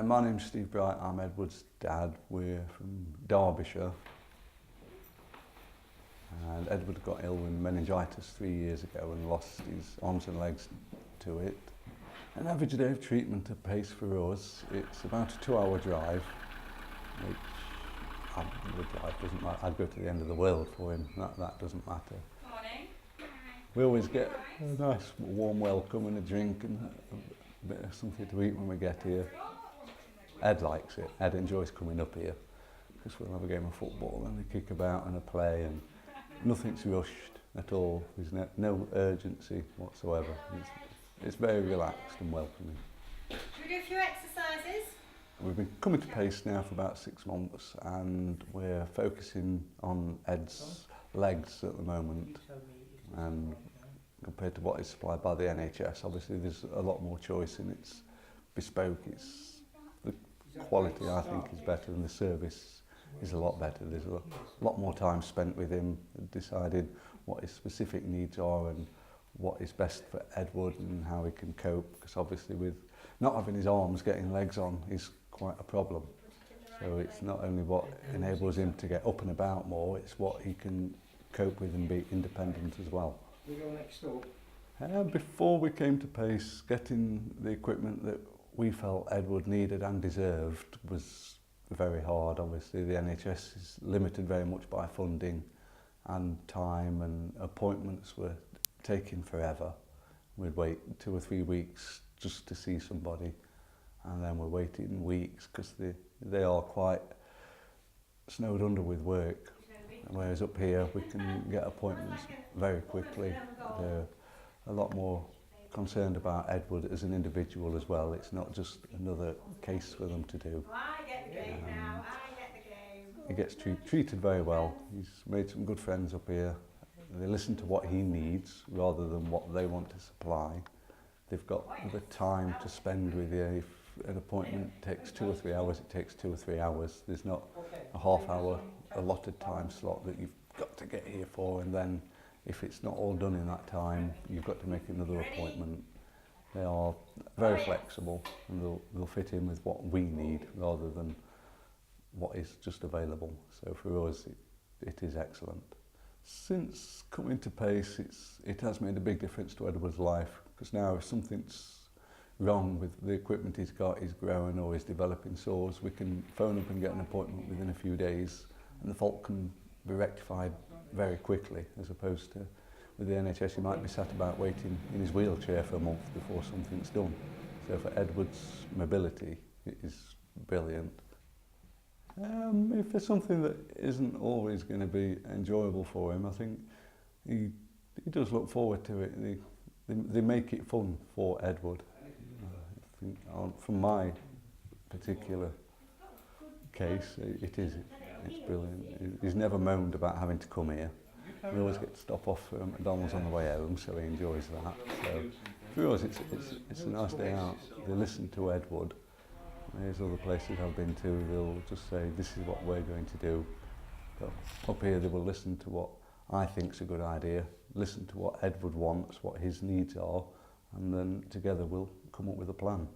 My name's Steve Bright, I'm Edward's dad. We're from Derbyshire. And Edward got ill with meningitis 3 years ago and lost his arms and legs to it. An average day of treatment at pace for us, it's about a 2-hour drive, which doesn't matter. I'd go to the end of the world for him, that doesn't matter. Morning. We always get a nice warm welcome and a drink and a bit of something to eat when we get here. Ed likes it. Ed enjoys coming up here because we'll have a game of football and a kick about and a play, and nothing's rushed at all. There's no urgency whatsoever. It's very relaxed and welcoming. Should we do a few exercises? We've been coming to pace now for about 6 months, and we're focusing on Ed's legs at the moment. And compared to what is supplied by the NHS, obviously there's a lot more choice, and it's bespoke. The quality, I think, is better, and the service is a lot better. There's a lot more time spent with him deciding what his specific needs are and what is best for Edward and how he can cope, because obviously with not having his arms, getting legs on is quite a problem. So it's not only what enables him to get up and about more, it's what he can cope with and be independent as well. We go next door. Before we came to pace, getting the equipment that we felt Edward needed and deserved was very hard. Obviously the NHS is limited very much by funding and time, and appointments were taking forever. We'd wait 2 or 3 weeks just to see somebody, and then we're waiting weeks because they are quite snowed under with work. Whereas up here we can get appointments very quickly. They're a lot more concerned about Edward as an individual as well. It's not just another case for them to do. I get the game now, I get the game. He gets treated very well. He's made some good friends up here. They listen to what he needs rather than what they want to supply. They've got the time to spend with you. If an appointment takes 2 or 3 hours, it takes 2 or 3 hours. There's not a half-hour allotted time slot that you've got to get here for, and then if it's not all done in that time, you've got to make another appointment. They are very flexible, and they'll fit in with what we need rather than what is just available. So for us, it is excellent. Since coming to pace, it has made a big difference to Edward's life, because now if something's wrong with the equipment he's got, he's growing or he's developing sores, we can phone up and get an appointment within a few days, and the fault can be rectified very quickly, as opposed to with the NHS he might be sat about waiting in his wheelchair for a month before something's done. So for Edward's mobility, it is brilliant. If there's something that isn't always going to be enjoyable for him, I think he does look forward to it. They make it fun for Edward. I think from my particular case, it's brilliant. He's never moaned about having to come here. We always get to stop off at McDonald's on the way home, so he enjoys that. So for us, it's a nice day out. They listen to Edward. There's other places I've been to, they'll just say, this is what we're going to do. But up here they will listen to what I think's a good idea, listen to what Edward wants, what his needs are, and then together we'll come up with a plan.